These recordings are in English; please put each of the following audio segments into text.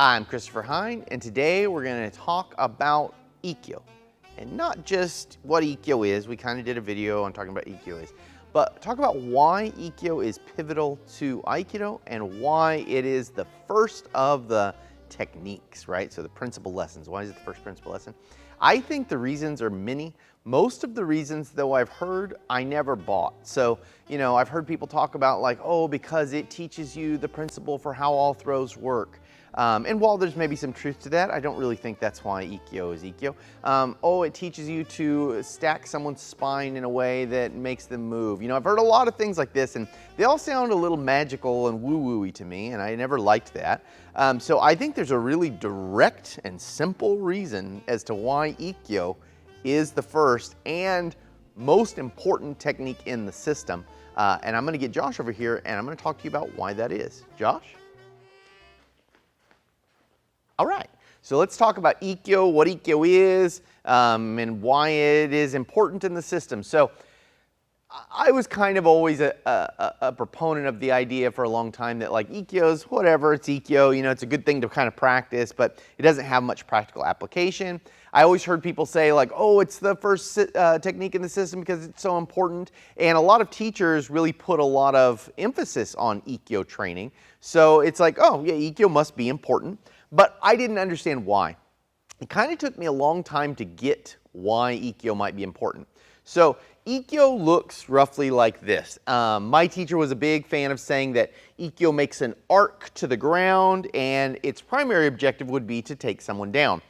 Hi, I'm Christopher Hine, and today we're going to talk about Ikkyo. And not just what Ikkyo is, we kind of did a video on talking about Ikkyo is, but talk about why Ikkyo is pivotal to Aikido and why it is the first of the techniques, right? So the principal lessons. Why is it the first principal lesson? I think the reasons are many. Most of the reasons, though, I've heard, I never bought. So, I've heard people talk about like, oh, because it teaches you the principle for how all throws work. And while there's maybe some truth to that, I don't really think that's why Ikkyo is Ikkyo. Oh, it teaches you to stack someone's spine in a way that makes them move. I've heard a lot of things like this, and they all sound a little magical and woo-woo-y to me, and I never liked that. So I think there's a really direct and simple reason as to why Ikkyo is the first and most important technique in the system. And I'm going to get Josh over here, and I'm going to talk to you about why that is. Josh? All right, so let's talk about Ikkyo, what Ikkyo is, and why it is important in the system. So I was kind of always a proponent of the idea for a long time that like Ikkyo's whatever, it's Ikkyo, it's a good thing to kind of practice, but it doesn't have much practical application. I always heard people say like, oh, it's the first technique in the system because it's so important. And a lot of teachers really put a lot of emphasis on Ikkyo training. So it's like, oh yeah, Ikkyo must be important. But I didn't understand why. It kind of took me a long time to get why Ikkyo might be important. So Ikkyo looks roughly like this. My teacher was a big fan of saying that Ikkyo makes an arc to the ground and its primary objective would be to take someone down.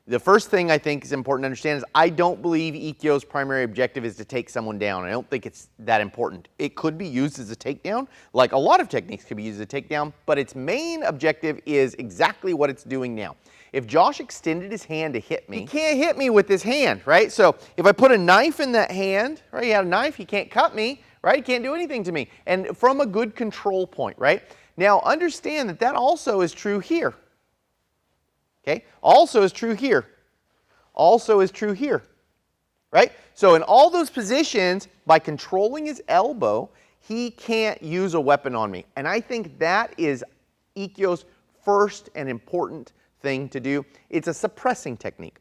The first thing I think is important to understand is I don't believe Ikkyo's primary objective is to take someone down. I don't think it's that important. It could be used as a takedown, like a lot of techniques could be used as a takedown, but its main objective is exactly what it's doing now. If Josh extended his hand to hit me, he can't hit me with his hand, right? So if I put a knife in that hand, right, he had a knife, he can't cut me, right? He can't do anything to me. And from a good control point, right? Now understand that that also is true here. Okay, also is true here, also is true here, right? So in all those positions, by controlling his elbow, he can't use a weapon on me. And I think that is Ikkyo's first and important thing to do. It's a suppressing technique.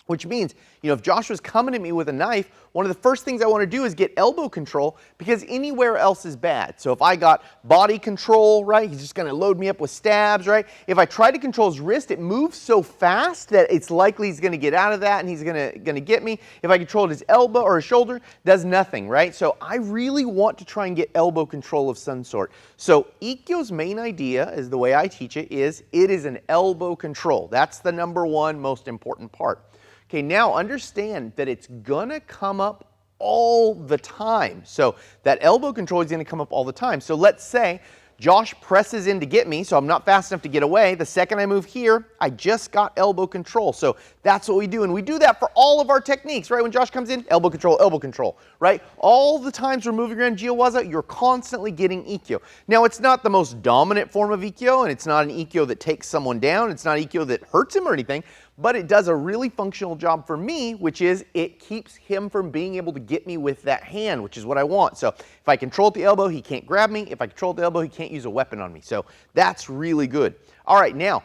Which means, if Josh was coming at me with a knife, one of the first things I want to do is get elbow control because anywhere else is bad. So if I got body control, right, he's just going to load me up with stabs, right? If I try to control his wrist, it moves so fast that it's likely he's going to get out of that and he's going to get me. If I controlled his elbow or his shoulder, does nothing, right? So I really want to try and get elbow control of some sort. So Ikkyo's main idea, is the way I teach it is an elbow control. That's the number one most important part. Okay, now understand that it's gonna come up all the time. So that elbow control is gonna come up all the time. So let's say Josh presses in to get me, so I'm not fast enough to get away. The second I move here, I just got elbow control. So that's what we do, and we do that for all of our techniques, right? When Josh comes in, elbow control, right? All the times we're moving around Jiwaza, you're constantly getting Ikkyo. Now, it's not the most dominant form of Ikkyo, and it's not an Ikkyo that takes someone down. It's not Ikkyo that hurts him or anything, but it does a really functional job for me, which is it keeps him from being able to get me with that hand, which is what I want. So if I control the elbow, he can't grab me. If I control the elbow, he can't use a weapon on me. So that's really good. All right, now,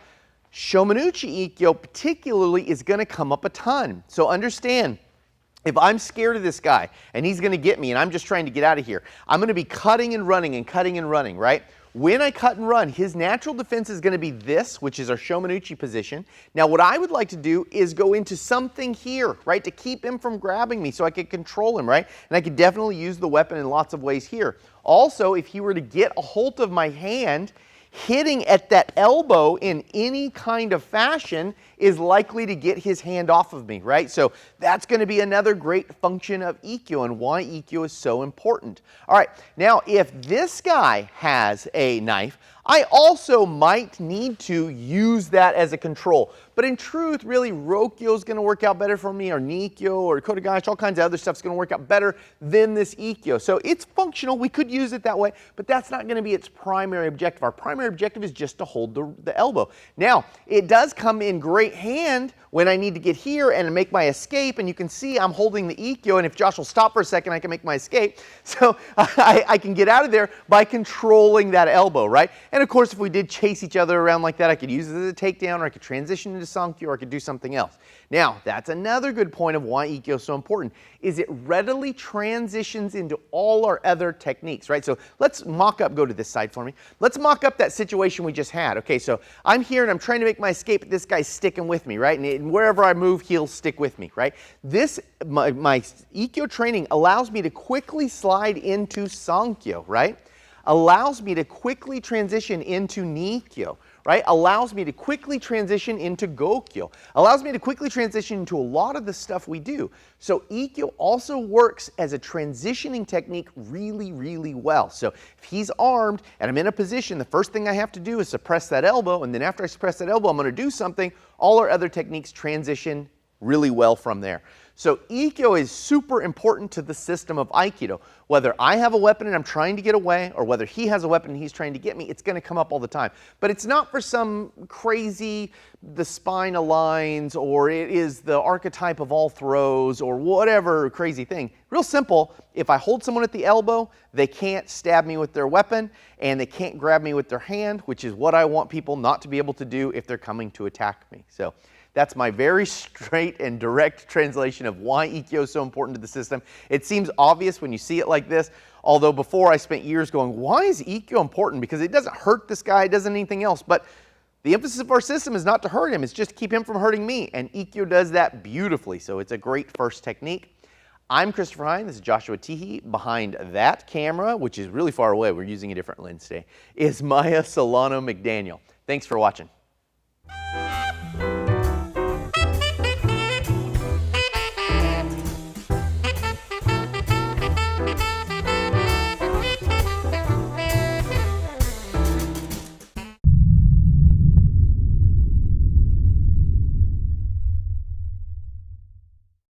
Shomenuchi Ikkyo particularly is going to come up a ton. So understand, if I'm scared of this guy and he's going to get me and I'm just trying to get out of here, I'm going to be cutting and running, right? When I cut and run, his natural defense is going to be this, which is our Shomenuchi position. Now, what I would like to do is go into something here, right, to keep him from grabbing me so I can control him, right? And I could definitely use the weapon in lots of ways here. Also, if he were to get a hold of my hand, hitting at that elbow in any kind of fashion is likely to get his hand off of me, right? So that's going to be another great function of Ikkyo and why Ikkyo is so important. All right, now if this guy has a knife, I also might need to use that as a control. But in truth, really, Rokyo is going to work out better for me, or Nikkyo, or Kotegaeshi, all kinds of other stuff is going to work out better than this Ikkyo. So it's functional. We could use it that way, but that's not going to be its primary objective. Our primary objective is just to hold the elbow. Now, it does come in great hand when I need to get here and make my escape, and you can see I'm holding the Ikkyo, and if Josh will stop for a second, I can make my escape. So I can get out of there by controlling that elbow, right? And And of course, if we did chase each other around like that, I could use it as a takedown, or I could transition into Sankyo, or I could do something else. Now, that's another good point of why Ikkyo is so important, is it readily transitions into all our other techniques, right? So let's mock up, go to this side for me. Let's mock up that situation we just had. Okay, so I'm here and I'm trying to make my escape, but this guy's sticking with me, right? And wherever I move, he'll stick with me, right? My Ikkyo training allows me to quickly slide into Sankyo, right? Allows me to quickly transition into Nikkyo, right? Allows me to quickly transition into Gokyo. Allows me to quickly transition into a lot of the stuff we do. So Ikkyo also works as a transitioning technique really, really well. So if he's armed and I'm in a position, the first thing I have to do is suppress that elbow, and then after I suppress that elbow, I'm going to do something. All our other techniques transition really well from there. So Ikkyo is super important to the system of Aikido. Whether I have a weapon and I'm trying to get away, or whether he has a weapon and he's trying to get me, it's going to come up all the time. But it's not for some crazy, the spine aligns, or it is the archetype of all throws, or whatever crazy thing. Real simple, if I hold someone at the elbow, they can't stab me with their weapon, and they can't grab me with their hand, which is what I want people not to be able to do if they're coming to attack me. So that's my very straight and direct translation of why Ikkyo is so important to the system. It seems obvious when you see it like this, although before I spent years going, why is Ikkyo important? Because it doesn't hurt this guy, it doesn't anything else. But the emphasis of our system is not to hurt him, it's just to keep him from hurting me. And Ikkyo does that beautifully, so it's a great first technique. I'm Christopher Hine, this is Joshua Teehee. Behind that camera, which is really far away, we're using a different lens today, is Maya Solano McDaniel. Thanks for watching.